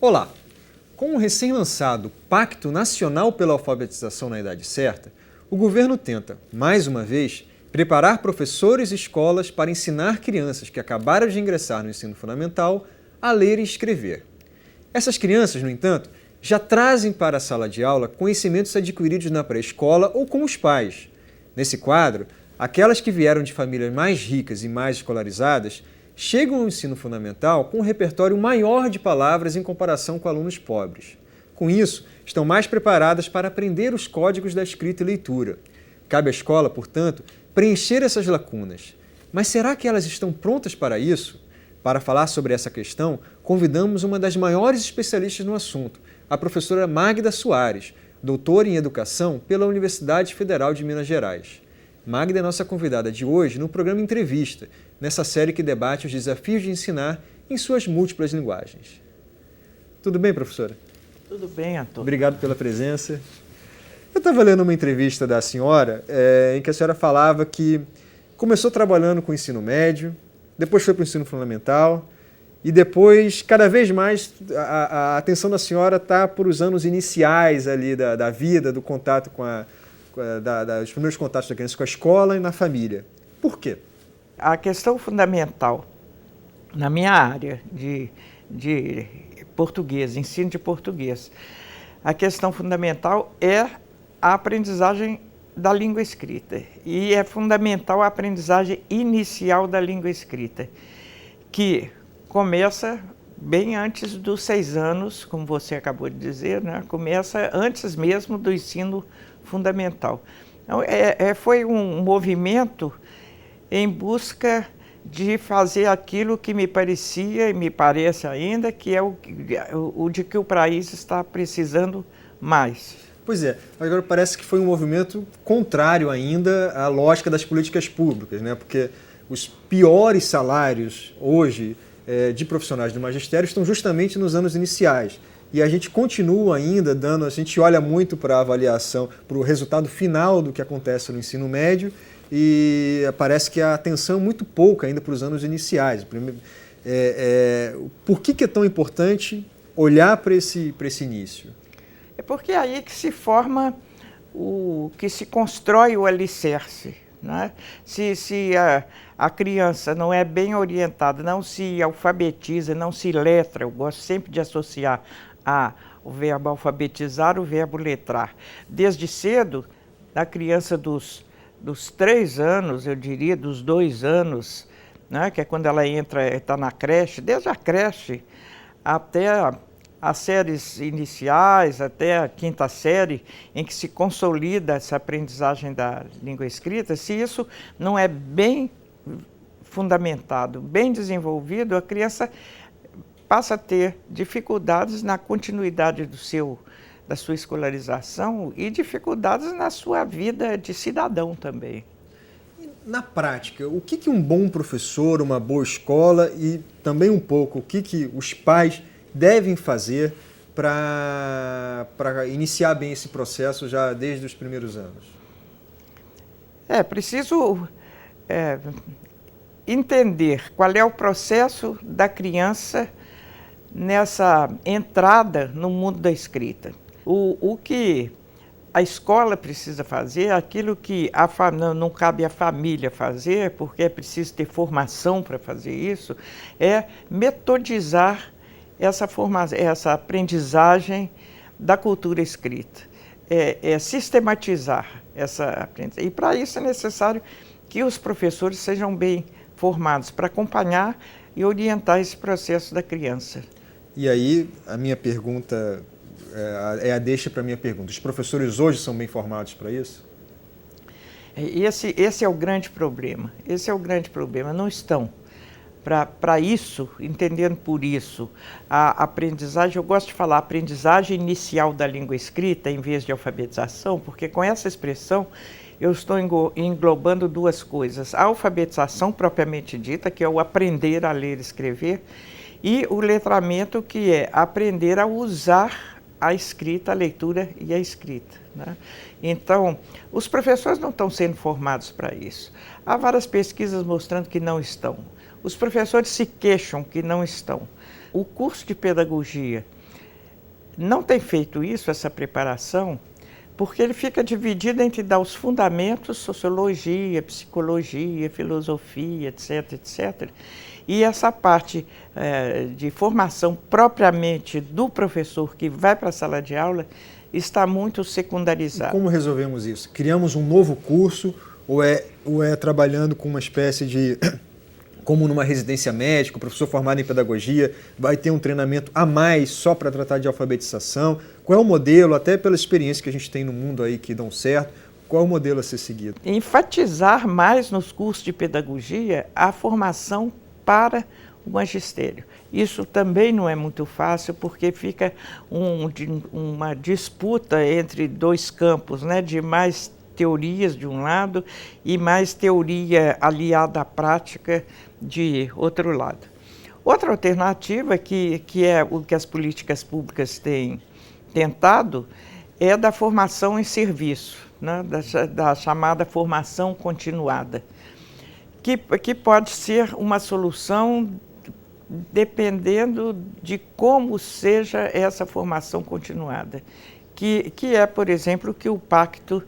Olá! Com o recém-lançado Pacto Nacional pela Alfabetização na Idade Certa, o governo tenta, mais uma vez, preparar professores e escolas para ensinar crianças que acabaram de ingressar no ensino fundamental a ler e escrever. Essas crianças, no entanto, já trazem para a sala de aula conhecimentos adquiridos na pré-escola ou com os pais. Nesse quadro, aquelas que vieram de famílias mais ricas e mais escolarizadas chegam ao ensino fundamental com um repertório maior de palavras em comparação com alunos pobres. Com isso, estão mais preparadas para aprender os códigos da escrita e leitura. Cabe à escola, portanto, preencher essas lacunas. Mas será que elas estão prontas para isso? Para falar sobre essa questão, convidamos uma das maiores especialistas no assunto, a professora Magda Soares, doutora em Educação pela Universidade Federal de Minas Gerais. Magda é nossa convidada de hoje no programa Entrevista, nessa série que debate os desafios de ensinar em suas múltiplas linguagens. Tudo bem, professora? Tudo bem, Antônio. Obrigado pela presença. Eu estava lendo uma entrevista da senhora em que a senhora falava que começou trabalhando com o ensino médio, depois foi para o ensino fundamental e depois, cada vez mais, a atenção da senhora está por os anos iniciais ali da vida, do contato os primeiros contatos da criança com a escola e na família. Por quê? A questão fundamental na minha área de português, ensino de português, a questão fundamental é a aprendizagem da língua escrita. E é fundamental a aprendizagem inicial da língua escrita, que começa bem antes dos 6 anos, como você acabou de dizer, né? Começa antes mesmo do ensino fundamental. Então, foi um movimento em busca de fazer aquilo que me parecia e me parece ainda que é o de que o país está precisando mais. Pois é, agora parece que foi um movimento contrário ainda à lógica das políticas públicas, né? Porque os piores salários hoje de profissionais do magistério estão justamente nos anos iniciais. E a gente continua ainda a gente olha muito para a avaliação, para o resultado final do que acontece no ensino médio e parece que a atenção é muito pouca ainda para os anos iniciais. Por que é tão importante olhar para esse início? É porque é aí que se forma que se constrói o alicerce, né? Se a criança não é bem orientada, não se alfabetiza, não se letra, eu gosto sempre de associar o verbo alfabetizar, o verbo letrar. Desde cedo, a criança dos 3 anos, eu diria, dos 2 anos, né, que é quando ela está na creche, desde a creche até as séries iniciais, até a 5ª série, em que se consolida essa aprendizagem da língua escrita, se isso não é bem fundamentado, bem desenvolvido, a criança passa a ter dificuldades na continuidade da sua escolarização e dificuldades na sua vida de cidadão também. Na prática, o que um bom professor, uma boa escola e também um pouco o que os pais devem fazer para iniciar bem esse processo já desde os primeiros anos? É preciso entender qual é o processo da criança nessa entrada no mundo da escrita. O que a escola precisa fazer, aquilo que não cabe à família fazer, porque é preciso ter formação para fazer isso, é metodizar essa aprendizagem da cultura escrita, sistematizar essa aprendizagem. E para isso é necessário que os professores sejam bem formados para acompanhar e orientar esse processo da criança. E aí, a minha pergunta é a deixa para a minha pergunta. Os professores hoje são bem formados para isso? Esse é o grande problema. Esse é o grande problema. Não estão. Para isso, entendendo por isso, a aprendizagem, eu gosto de falar aprendizagem inicial da língua escrita em vez de alfabetização, porque com essa expressão eu estou englobando 2 coisas. A alfabetização propriamente dita, que é o aprender a ler e escrever, e o letramento, que é aprender a usar a escrita, a leitura e a escrita, né? Então, os professores não estão sendo formados para isso. Há várias pesquisas mostrando que não estão. Os professores se queixam que não estão. O curso de pedagogia não tem feito isso, essa preparação, porque ele fica dividido entre dar os fundamentos, sociologia, psicologia, filosofia, etc., etc., e essa parte de formação propriamente do professor que vai para a sala de aula está muito secundarizada. E como resolvemos isso? Criamos um novo curso ou é trabalhando com uma espécie de... como numa residência médica, o professor formado em pedagogia vai ter um treinamento a mais só para tratar de alfabetização? Qual é o modelo, até pela experiência que a gente tem no mundo aí que dão certo, qual é o modelo a ser seguido? Enfatizar mais nos cursos de pedagogia a formação para o magistério. Isso também não é muito fácil, porque fica uma disputa entre dois campos, né, de mais teorias de um lado e mais teoria aliada à prática de outro lado. Outra alternativa, que é o que as políticas públicas têm tentado, é da formação em serviço, né, da chamada formação continuada, que pode ser uma solução dependendo de como seja essa formação continuada, que é, por exemplo, o que o Pacto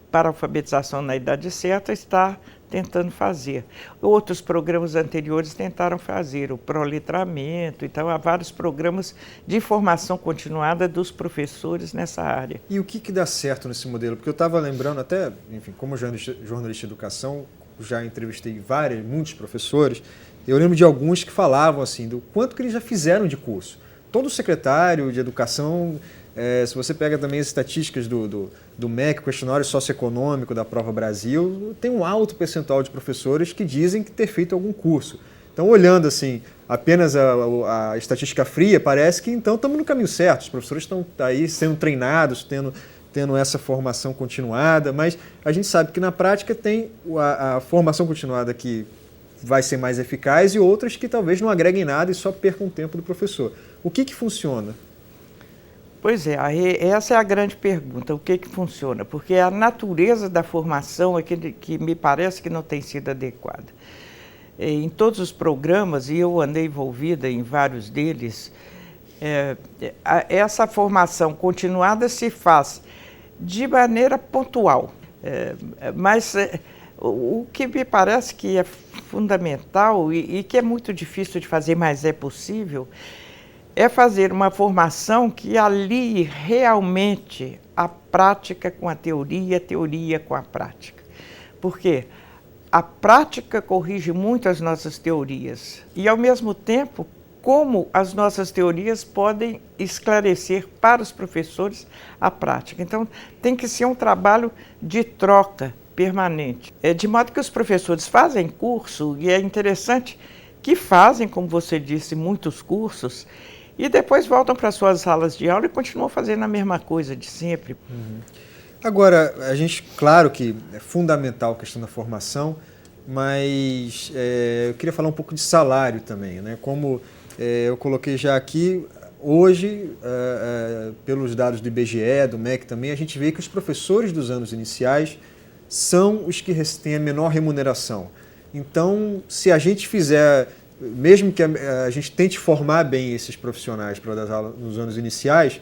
para a Alfabetização na Idade Certa está tentando fazer. Outros programas anteriores tentaram fazer, o proletramento, então há vários programas de formação continuada dos professores nessa área. E o que dá certo nesse modelo? Porque eu estava lembrando até, enfim, como jornalista de educação, já entrevistei muitos professores, eu lembro de alguns que falavam assim, do quanto que eles já fizeram de curso. Todo secretário de educação, se você pega também as estatísticas do MEC, questionário socioeconômico da Prova Brasil, tem um alto percentual de professores que dizem que ter feito algum curso. Então, olhando assim, apenas a estatística fria, parece que então estamos no caminho certo. Os professores estão aí sendo treinados, tendo essa formação continuada, mas a gente sabe que na prática tem a formação continuada que vai ser mais eficaz e outras que talvez não agreguem nada e só percam o tempo do professor. O que funciona? Pois é, essa é a grande pergunta, o que funciona? Porque a natureza da formação é que me parece que não tem sido adequada. Em todos os programas, e eu andei envolvida em vários deles, essa formação continuada se faz de maneira pontual, mas o que me parece que é fundamental e que é muito difícil de fazer, mas é possível, é fazer uma formação que alie realmente a prática com a teoria com a prática. Porque a prática corrige muito as nossas teorias e, ao mesmo tempo, como as nossas teorias podem esclarecer para os professores a prática. Então, tem que ser um trabalho de troca permanente. De modo que os professores fazem curso, e é interessante que fazem, como você disse, muitos cursos, e depois voltam para suas salas de aula e continuam fazendo a mesma coisa de sempre. Uhum. Agora, a gente, claro que é fundamental a questão da formação, mas eu queria falar um pouco de salário também, né? Como eu coloquei já aqui, hoje, pelos dados do IBGE, do MEC também, a gente vê que os professores dos anos iniciais são os que têm a menor remuneração. Então, se a gente fizer, mesmo que a gente tente formar bem esses profissionais para dar aula nos anos iniciais,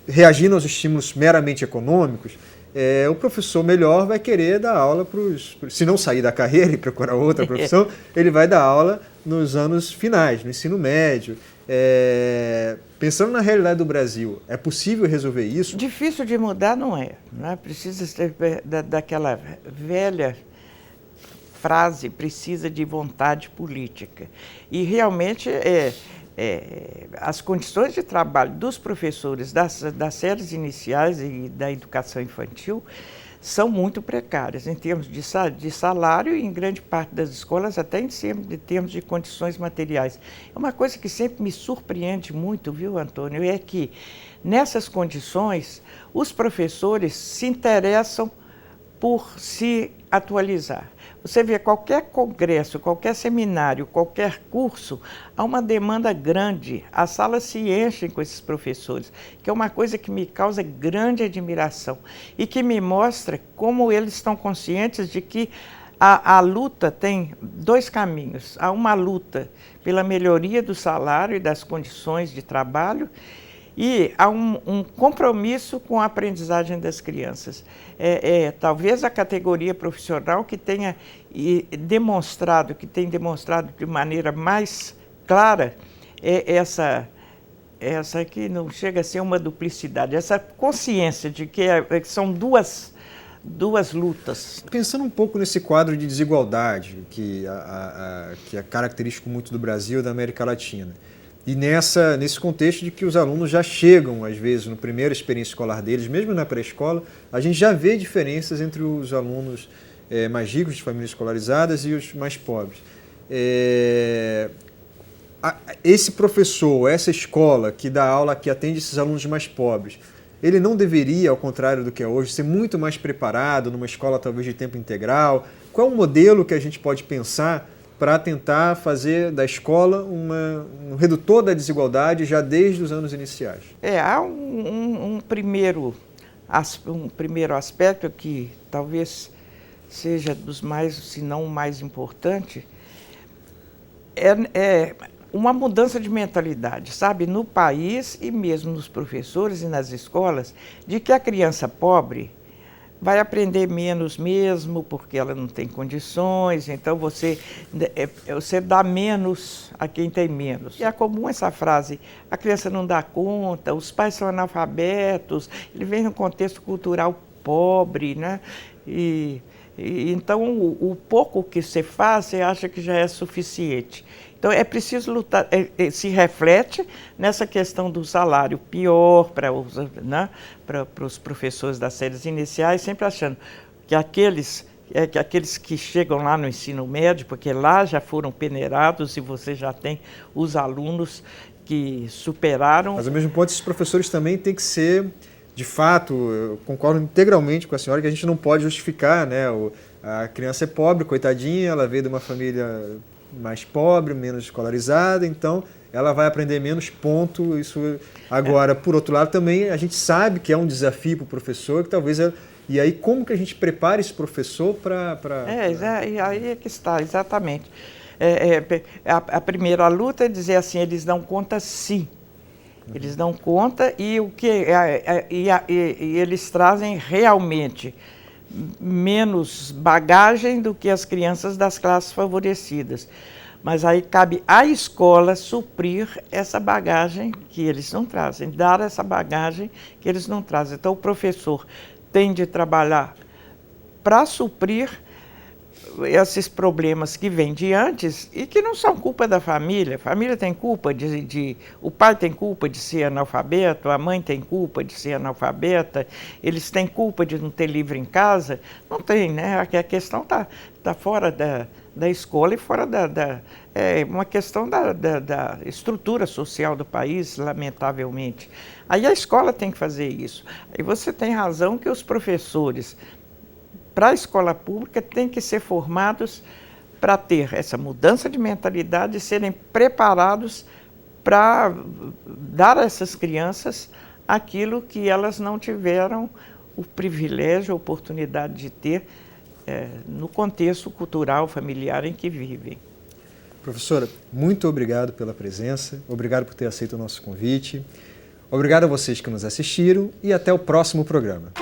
reagindo aos estímulos meramente econômicos, o professor melhor vai querer dar aula se não sair da carreira e procurar outra profissão, ele vai dar aula nos anos finais, no ensino médio. Pensando na realidade do Brasil, é possível resolver isso? Difícil de mudar não é, né? Precisa ser daquela velha frase, precisa de vontade política. E realmente as condições de trabalho dos professores das séries iniciais e da educação infantil são muito precárias em termos de salário e, em grande parte das escolas, até em termos de condições materiais. É uma coisa que sempre me surpreende muito, viu, Antônio, é que, nessas condições, os professores se interessam por se atualizar. Você vê qualquer congresso, qualquer seminário, qualquer curso, há uma demanda grande, as salas se enchem com esses professores, que é uma coisa que me causa grande admiração e que me mostra como eles estão conscientes de que a luta tem dois caminhos. Há uma luta pela melhoria do salário e das condições de trabalho E há um compromisso com a aprendizagem das crianças. Talvez a categoria profissional que tenha demonstrado, de maneira mais clara, essa que não chega a ser uma duplicidade, essa consciência de que são duas lutas. Pensando um pouco nesse quadro de desigualdade que é característico muito do Brasil e da América Latina, e nesse contexto de que os alunos já chegam, às vezes, no primeira experiência escolar deles, mesmo na pré-escola, a gente já vê diferenças entre os alunos mais ricos, de famílias escolarizadas, e os mais pobres. Esse professor, essa escola que dá aula, que atende esses alunos mais pobres, ele não deveria, ao contrário do que é hoje, ser muito mais preparado numa escola talvez de tempo integral? Qual é o modelo que a gente pode pensar para tentar fazer da escola um redutor da desigualdade já desde os anos iniciais? Há um primeiro aspecto que talvez seja dos mais, se não o mais importante, uma mudança de mentalidade, sabe, no país e mesmo nos professores e nas escolas, de que a criança pobre vai aprender menos mesmo, porque ela não tem condições, então você dá menos a quem tem menos. E é comum essa frase, a criança não dá conta, os pais são analfabetos, ele vem num contexto cultural pobre, né? Então o pouco que você faz, você acha que já é suficiente. Então é preciso lutar, se reflete nessa questão do salário pior para os professores das séries iniciais, sempre achando que aqueles que chegam lá no ensino médio, porque lá já foram peneirados e você já tem os alunos que superaram. Mas ao mesmo ponto, esses professores também têm que ser, de fato, eu concordo integralmente com a senhora, que a gente não pode justificar, né? A criança é pobre, coitadinha, ela veio de uma família mais pobre, menos escolarizada, então ela vai aprender menos, ponto. Isso agora, por outro lado, também a gente sabe que é um desafio para o professor, que talvez... E aí, como que a gente prepara esse professor para... E aí é que está, exatamente. A primeira luta é dizer assim, eles dão conta sim. Eles dão conta e eles trazem realmente menos bagagem do que as crianças das classes favorecidas. Mas aí cabe à escola suprir essa bagagem que eles não trazem, dar essa bagagem que eles não trazem. Então o professor tem de trabalhar para suprir esses problemas que vêm de antes e que não são culpa da família. A família tem culpa o pai tem culpa de ser analfabeto, a mãe tem culpa de ser analfabeta, eles têm culpa de não ter livro em casa. Não tem, né? A questão está fora da escola e fora uma questão da estrutura social do país, lamentavelmente. Aí a escola tem que fazer isso. E você tem razão que os professores, para a escola pública, têm que ser formados para ter essa mudança de mentalidade e serem preparados para dar a essas crianças aquilo que elas não tiveram o privilégio, a oportunidade de ter no contexto cultural, familiar em que vivem. Professora, muito obrigado pela presença, obrigado por ter aceito o nosso convite, obrigado a vocês que nos assistiram e até o próximo programa.